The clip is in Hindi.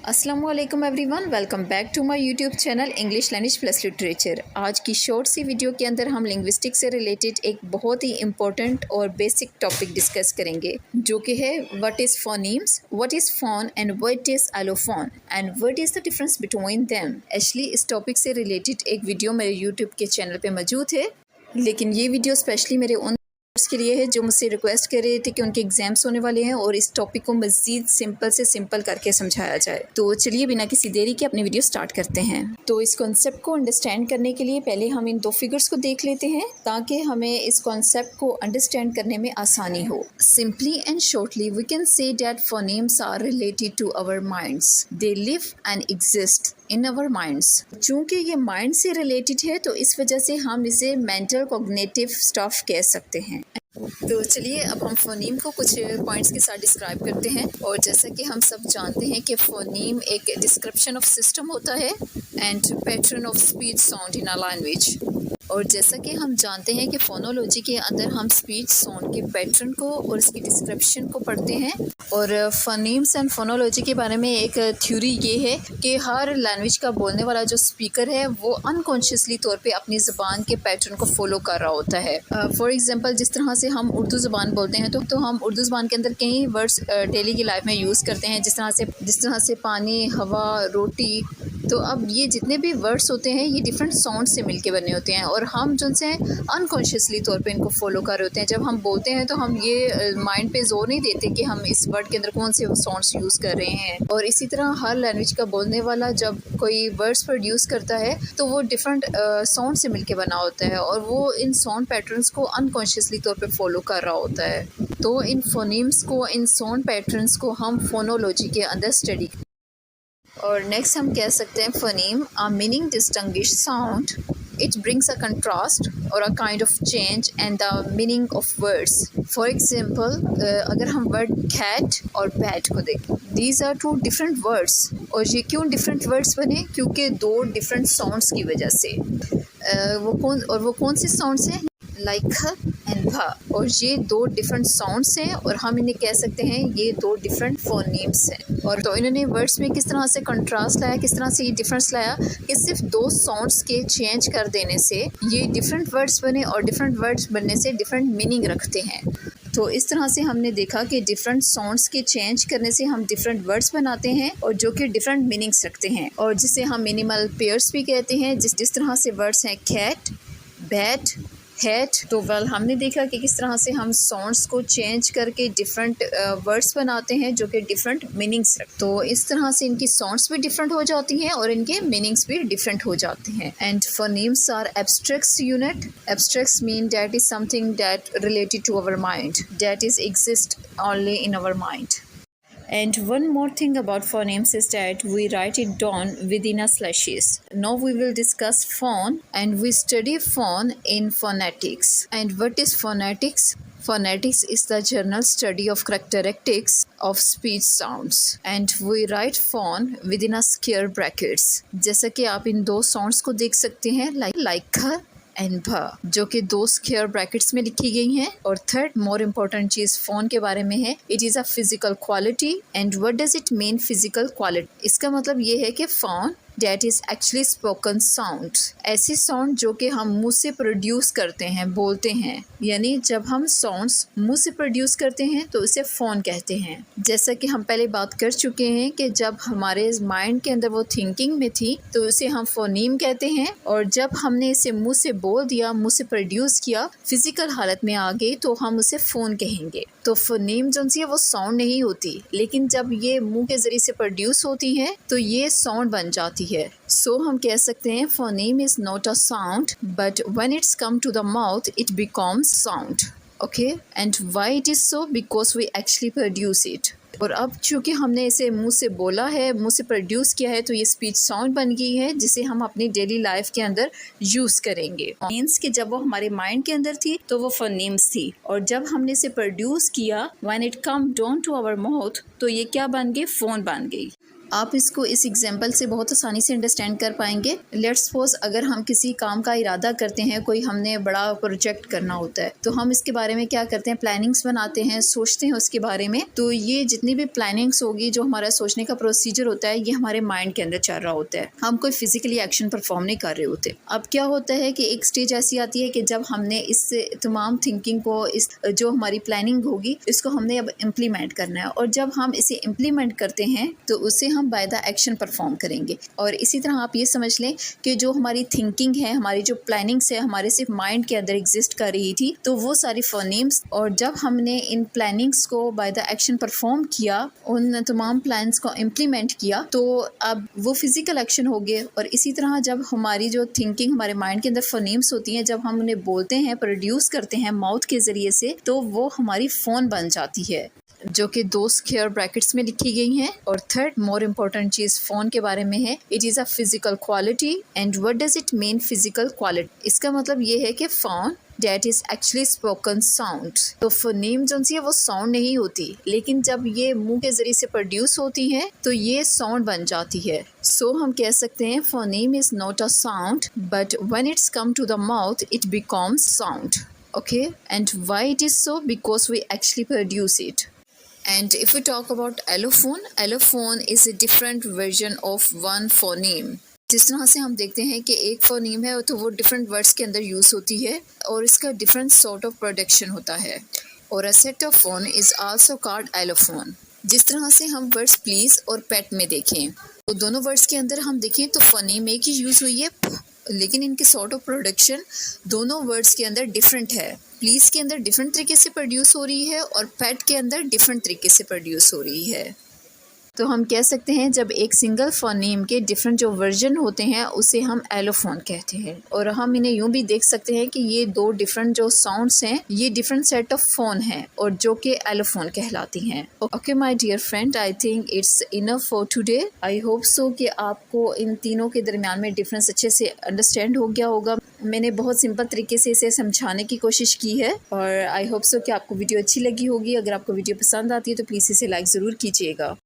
अस्सलामुअलैकुम everyone, welcome back to my YouTube channel English language plus literature. आज की शॉर्ट सी वीडियो के अंदर हम लिंग्विस्टिक से रिलेटेड एक बहुत ही इंपॉर्टेंट और बेसिक टॉपिक डिस्कस करेंगे, जो कि है what is phonemes, what is phone and what is allophone and what is the difference between them. Actually इस टॉपिक से रिलेटेड एक वीडियो मेरे यूट्यूब के चैनल पर मौजूद है, लेकिन ये वीडियो स्पेशली मेरे उन के लिए है जो मुझसे रिक्वेस्ट कर रहे थे कि उनके एग्जाम्स होने वाले हैं और इस टॉपिक को मज़ीद सिंपल से सिंपल करके समझाया जाए। तो चलिए बिना किसी देरी के अपनी वीडियो स्टार्ट करते हैं। तो इस कॉन्सेप्ट को अंडरस्टैंड करने के लिए पहले हम इन दो फिगर्स को देख लेते हैं ताकि हमें इस कॉन्सेप्ट को अंडरस्टैंड करने में आसानी हो। Simply and shortly we can say that phonemes are related to our minds, they live and exist in our minds. चूँकि ये माइंड से रिलेटेड है तो इस वजह से हम इसे मेंटल कॉग्निटिव स्टफ कह सकते हैं। तो चलिए अब हम फोनीम को कुछ पॉइंट्स के साथ डिस्क्राइब करते हैं। और जैसा कि हम सब जानते हैं कि फोनीम एक डिस्क्रिप्शन ऑफ सिस्टम होता है and pattern of speech sound in a language. और जैसा कि हम जानते हैं कि फोनोलॉजी के अंदर हम स्पीच साउंड के पैटर्न को और इसकी डिस्क्रिप्शन को पढ़ते हैं। और फोनीम्स एंड फोनोलॉजी के बारे में एक थ्योरी ये है कि हर लैंग्वेज का बोलने वाला जो स्पीकर है वो अनकॉन्शियसली तौर पे अपनी ज़बान के पैटर्न को फॉलो कर रहा होता है। फॉर एग्जांपल जिस तरह से हम उर्दू ज़बान बोलते हैं तो हम उर्दू ज़बान के अंदर कई वर्ड्स डेली की लाइफ में यूज़ करते हैं, जिस तरह से पानी, हवा, रोटी। तो अब ये जितने भी वर्ड्स होते हैं ये डिफरेंट साउंड से मिलके बने होते हैं और हम जो से अनकॉन्शियसली तौर पे इनको फॉलो कर रहे होते हैं। जब हम बोलते हैं तो हम ये माइंड पे जोर नहीं देते कि हम इस वर्ड के अंदर कौन से साउंड्स यूज़ कर रहे हैं। और इसी तरह हर लैंग्वेज का बोलने वाला जब कोई वर्ड्स प्रोड्यूस करता है तो वो डिफरेंट साउंड से मिलके बना होता है और वो इन साउंड पैटर्न्स को अनकॉन्शियसली तौर पे फॉलो कर रहा होता है। तो इन फोनीम्स को, इन साउंड पैटर्न्स को हम फोनोलॉजी के अंदर स्टडी। और नेक्स्ट हम कह सकते हैं phoneme a meaning distinguish sound, it brings a contrast or a kind of change and the meaning of words. For example, अगर हम word cat और bat को देखें, these are two different words। और ये क्यों different words बने? क्योंकि दो different sounds की वजह से। वो कौन से sounds हैं? लाइक एंड भा। और ये दो डिफरेंट साउंड्स हैं और हम इन्हें कह सकते हैं ये दो डिफरेंट फोनीम्स हैं। और तो इन्होंने वर्ड्स में किस तरह से कंट्रास्ट लाया, किस तरह से ये डिफरेंस लाया कि सिर्फ दो साउंड्स के चेंज कर देने से ये डिफरेंट वर्ड्स बने और डिफरेंट वर्ड्स बनने से डिफरेंट मीनिंग रखते हैं। तो इस तरह से हमने देखा कि डिफरेंट साउंड्स के चेंज करने से हम डिफरेंट वर्ड्स बनाते हैं और जो कि डिफरेंट मीनिंग्स रखते हैं और जिसे हम मिनिमल पेयर्स भी कहते हैं। जिस तरह से वर्ड्स हैं कैट, बैट, हैट। तो वेल हमने देखा कि किस तरह से हम साउंड्स को चेंज करके डिफरेंट वर्ड्स बनाते हैं जो कि डिफरेंट मीनिंग्स रखते हैं। तो इस तरह से इनकी साउंड्स भी डिफरेंट हो जाती हैं और इनके मीनिंग्स भी डिफरेंट हो जाते हैं। And phonemes are abstract unit. Abstract mean that is something that related to our mind, that is exist only in our mind. And one more thing about phonemes is that we write it down within a slashes. Now we will discuss phone and we study phone in phonetics. And what is phonetics? Phonetics is the general study of characteristics of speech sounds and we write phone within a square brackets. जैसा कि आप इन दो sounds को देख सकते हैं like एंड भा, जो कि दो स्क्वायर ब्रैकेट्स में लिखी गई हैं। और थर्ड मोर इम्पोर्टेंट चीज़ फ़ोन के बारे में है, it is a physical quality. And what does it mean physical quality? इसका मतलब ये है कि phone that is actually spoken sound, ऐसी साउंड जो कि हम मुंह से प्रोड्यूस करते हैं, बोलते हैं। यानी जब हम साउंड्स मुंह से प्रोड्यूस करते हैं तो इसे फ़ोन कहते हैं। जैसा कि हम पहले बात कर चुके हैं कि जब हमारे माइंड के अंदर वो थिंकिंग में थी तो इसे हम फोनीम कहते हैं और जब हमने इसे मुंह से बोल दिया, मुंह से प्रोड्यूस किया, फिजिकल हालत में आ गई तो हम उसे फ़ोन कहेंगे। तो फोनीम जो सी है वो साउंड नहीं होती, लेकिन जब ये मुंह के ज़रिए से प्रोड्यूस होती है तो ये साउंड बन जाती है। सो हम कह सकते हैं phoneme is not a sound but when it's come to the mouth it becomes sound. Okay, and why it is so? Because we actually produce it. और अब चूँकि हमने इसे मुंह से बोला है, मुंह से प्रोड्यूस किया है, तो ये स्पीच साउंड बन गई है जिसे हम अपनी डेली लाइफ के अंदर यूज़ करेंगे। मीन्स कि जब वो हमारे माइंड के अंदर थी तो वो फोनीम्स थी और जब हमने इसे प्रोड्यूस किया when it come down to our mouth तो ये क्या बन गई? फ़ोन बन गई। आप इसको इस एग्जाम्पल से बहुत आसानी से अंडरस्टैंड कर पाएंगे। लेट्स सपोज अगर हम किसी काम का इरादा करते हैं, कोई हमने बड़ा प्रोजेक्ट करना होता है, तो हम इसके बारे में क्या करते हैं, प्लानिंग्स बनाते हैं, सोचते हैं उसके बारे में। तो ये जितनी भी प्लानिंग्स होगी, जो हमारा सोचने का प्रोसीजर होता है, ये हमारे माइंड के अंदर चल रहा होता है। हम कोई फिजिकली एक्शन परफॉर्म नहीं कर रहे होते। अब क्या होता है कि एक स्टेज ऐसी आती है कि जब हमने इस तमाम थिंकिंग को, इस जो हमारी प्लानिंग होगी, इसको हमने अब इम्प्लीमेंट करना है। और जब हम इसे इम्प्लीमेंट करते हैं तो उसे हम बाय द एक्शन परफॉर्म करेंगे। और इसी तरह आप ये समझ लें कि जो हमारी थिंकिंग है, हमारी जो प्लानिंग्स है, हमारे सिर्फ माइंड के अंदर एग्जिस्ट कर रही थी, तो वो सारी फोनेम्स, और जब हमने इन प्लानिंग्स को बाय द एक्शन परफॉर्म किया, उन तमाम प्लान्स को इम्प्लीमेंट किया, तो अब वो फिजिकल एक्शन हो गए। और इसी तरह जब हमारी जो थिंकिंग हमारे माइंड के अंदर फोनेम्स होती हैं, जब हम उन्हें बोलते हैं, प्रोड्यूस करते हैं माउथ के ज़रिए से, तो वो हमारी फ़ोन बन जाती है, जो कि 2 स्क्वायर ब्रैकेट्स में लिखी गई हैं। और थर्ड मोर इम्पोर्टेंट चीज़ फ़ोन के बारे में है, it is a physical quality. And what does it mean physical quality? इसका मतलब ये है कि phone that is actually spoken sound. तो फोनेम जो सी है वो साउंड नहीं होती, लेकिन जब ये मुंह के ज़रिए से प्रोड्यूस होती हैं तो ये साउंड बन जाती है। सो हम कह सकते हैं phoneme is not a sound, but when it's come to the mouth it becomes sound. Okay, and why it is so? Because we actually produce it. And if we talk about allophone is a different version of one phoneme. जिस तरह से हम देखते हैं कि एक फोनीम है तो वो डिफरेंट वर्ड्स के अंदर यूज़ होती है और इसका डिफरेंट सॉर्ट ऑफ प्रोडक्शन होता है। और a set of phone is also called allophone. जिस तरह से हम वर्ड्स प्लीज़ और पेट में देखें, तो दोनों वर्ड्स के अंदर हम देखें तो फोनीम एक ही यूज़ हुई है, लेकिन इनके सॉर्ट ऑफ प्रोडक्शन दोनों वर्ड्स के अंदर डिफरेंट है। प्लीज़ के अंदर डिफरेंट तरीके से प्रोड्यूस हो रही है और पेट के अंदर डिफरेंट तरीके से प्रोड्यूस हो रही है। तो हम कह सकते हैं जब एक सिंगल फोनेम के डिफरेंट जो वर्जन होते हैं उसे हम एलोफोन कहते हैं। और हम इन्हें यूं भी देख सकते हैं कि ये 2 डिफरेंट जो साउंड्स हैं, ये डिफरेंट सेट ऑफ फोन हैं और जो कि एलोफोन कहलाती हैं। Okay my dear friend, I think it's enough for today. I hope so कि आपको इन तीनों के दरमियान में डिफरेंस अच्छे से अंडरस्टैंड हो गया होगा। मैंने बहुत सिंपल तरीके से इसे समझाने की कोशिश की है और आई होप सो कि आपको वीडियो अच्छी लगी होगी। अगर आपको वीडियो पसंद आती है तो प्लीज़ इसे लाइक ज़रूर कीजिएगा।